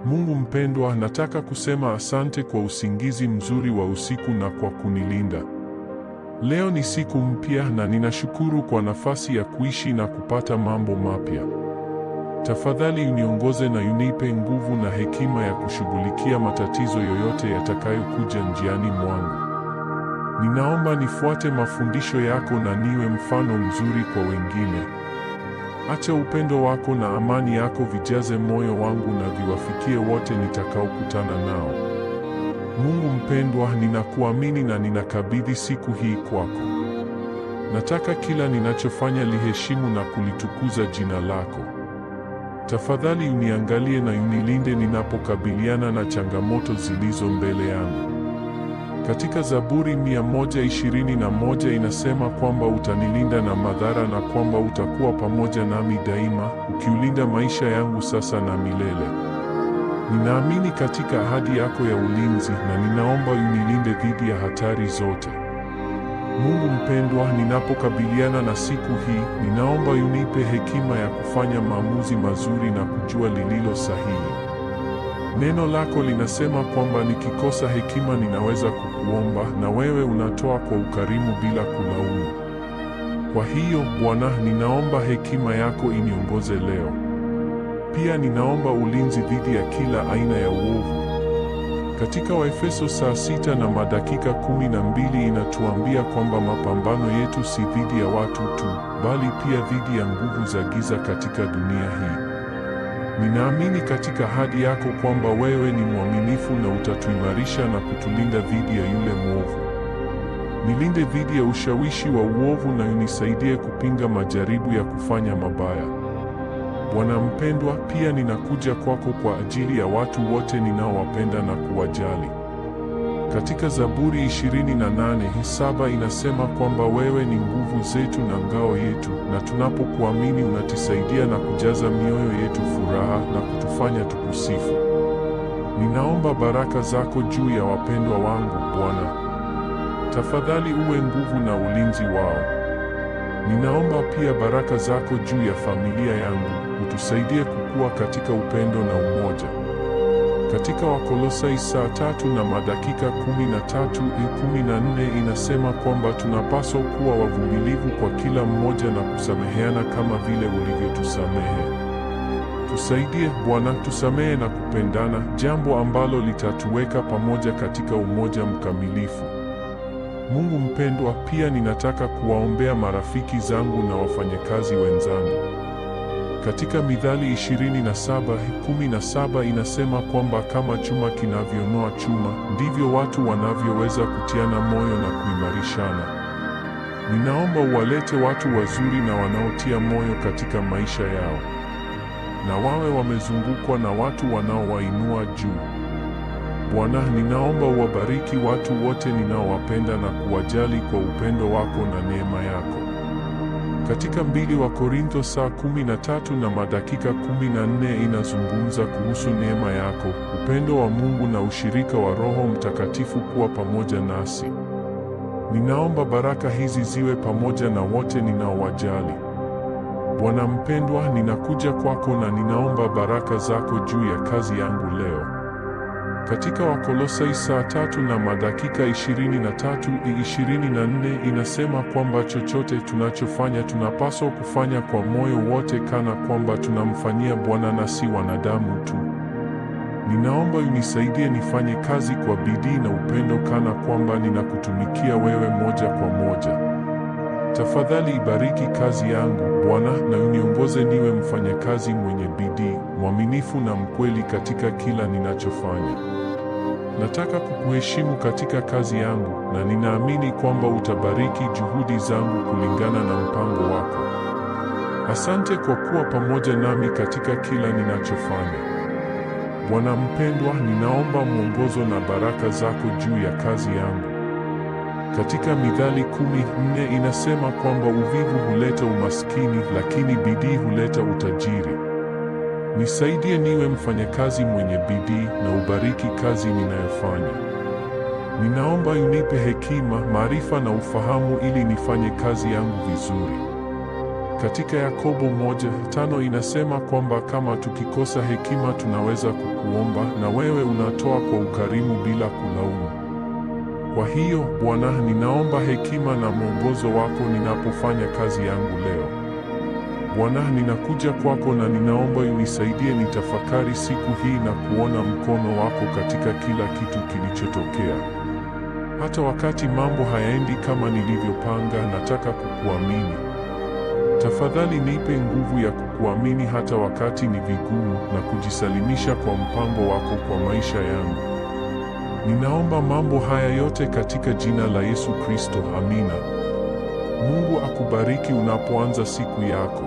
Mungu mpendwa, nataka kusema asante kwa usingizi mzuri wa usiku na kwa kunilinda. Leo ni siku mpya na ninashukuru kwa nafasi ya kuishi na kupata mambo mapya. Tafadhali uniongoze na unipe nguvu na hekima ya kushughulikia matatizo yoyote yatakayokuja njiani mwangu. Ninaomba nifuate mafundisho yako na niwe mfano mzuri kwa wengine. Acha upendo wako na amani yako vijaze moyo wangu na viwafikie wote nitakaokutana nao. Mungu mpendwa, ninakuamini na ninakabidhi siku hii kwako. Nataka kila ninachofanya liheshimu na kulitukuza jina lako. Tafadhali uniangalie na unilinde ninapokabiliana na changamoto zilizo mbele yangu. Katika Zaburi 121 inasema kwamba utanilinda na madhara na kwamba utakuwa pamoja nami daima, ukiulinda maisha yangu sasa na milele. Ninaamini katika ahadi yako ya ulinzi na ninaomba unilinde dhidi ya hatari zote. Mungu mpendwa, ninapokabiliana na siku hii, ninaomba unipe hekima ya kufanya maamuzi mazuri na kujua lililo sahihi. Neno lako linasema kwamba nikikosa hekima ninaweza kukuomba na wewe unatoa kwa ukarimu bila kulaumu. Kwa hiyo Bwana, ninaomba hekima yako iniongoze leo. Pia ninaomba ulinzi dhidi ya kila aina ya uovu. Katika Waefeso 6:12 inatuambia kwamba mapambano yetu si dhidi ya watu tu, bali pia dhidi ya nguvu za giza katika dunia hii. Ninaamini katika ahadi yako kwamba wewe ni mwaminifu na utatuimarisha na kutulinda dhidi ya yule mwovu. Nilinde dhidi ya ushawishi wa uovu na unisaidie kupinga majaribu ya kufanya mabaya. Bwana mpendwa, pia ninakuja kwako kwa ajili ya watu wote ninaowapenda na kuwajali. Katika Zaburi 28:7 inasema kwamba wewe ni nguvu zetu na ngao yetu, na tunapokuamini unatusaidia na kujaza mioyo yetu furaha na kutufanya tukusifu. Ninaomba baraka zako juu ya wapendwa wangu, Bwana. Tafadhali uwe nguvu na ulinzi wao. Ninaomba pia baraka zako juu ya familia yangu, utusaidie kukua katika upendo na umoja. Katika Wakolosai 3:13-14 inasema kwamba tunapaswa kuwa wavumilivu kwa kila mmoja na kusameheana kama vile ulivyotusamehe. Tusaidie Bwana, tusamehe na kupendana, jambo ambalo litatuweka pamoja katika umoja mkamilifu. Mungu mpendwa, pia ninataka kuwaombea marafiki zangu na wafanyakazi wenzangu. Katika Mithali 27:17 inasema kwamba kama chuma kinavyonoa chuma, ndivyo watu wanavyoweza kutiana moyo na kuimarishana. Ninaomba uwalete watu wazuri na wanaotia moyo katika maisha yao, na wawe wamezungukwa na watu wanaowainua juu. Bwana, ninaomba uwabariki watu wote ninaowapenda na kuwajali kwa upendo wako na neema yako. Katika 2 Wakorintho 13:14 inazungumza kuhusu neema yako, upendo wa Mungu na ushirika wa Roho Mtakatifu kuwa pamoja nasi. Ninaomba baraka hizi ziwe pamoja na wote ninaowajali. Bwana mpendwa, ninakuja kwako na ninaomba baraka zako juu ya kazi yangu leo. Katika Wakolosai 3:23-24 inasema kwamba chochote tunachofanya tunapaswa kufanya kwa moyo wote, kana kwamba tunamfanyia Bwana na si wanadamu tu. Ninaomba unisaidie nifanye kazi kwa bidii na upendo, kana kwamba ninakutumikia wewe moja kwa moja. Tafadhali ibariki kazi yangu Bwana, na uniongoze niwe mfanyakazi mwenye bidii, mwaminifu na mkweli katika kila ninachofanya. Nataka kukuheshimu katika kazi yangu na ninaamini kwamba utabariki juhudi zangu kulingana na mpango wako. Asante kwa kuwa pamoja nami katika kila ninachofanya. Bwana mpendwa, ninaomba mwongozo na baraka zako juu ya kazi yangu. Katika Mithali 10:4 inasema kwamba uvivu huleta umaskini, lakini bidii huleta utajiri. Nisaidie niwe mfanyakazi mwenye bidii na ubariki kazi ninayofanya. Ninaomba unipe hekima, maarifa na ufahamu ili nifanye kazi yangu vizuri. Katika Yakobo 1:5 inasema kwamba kama tukikosa hekima tunaweza kukuomba, na wewe unatoa kwa ukarimu bila kulaumu. Kwa hiyo Bwana, ninaomba hekima na mwongozo wako ninapofanya kazi yangu leo. Bwana, ninakuja kwako na ninaomba unisaidie nitafakari siku hii na kuona mkono wako katika kila kitu kilichotokea. Hata wakati mambo hayaendi kama nilivyopanga, nataka kukuamini. Tafadhali nipe nguvu ya kukuamini hata wakati ni vigumu, na kujisalimisha kwa mpango wako kwa maisha yangu. Ninaomba mambo haya yote katika jina la Yesu Kristo. Amina. Mungu akubariki unapoanza siku yako.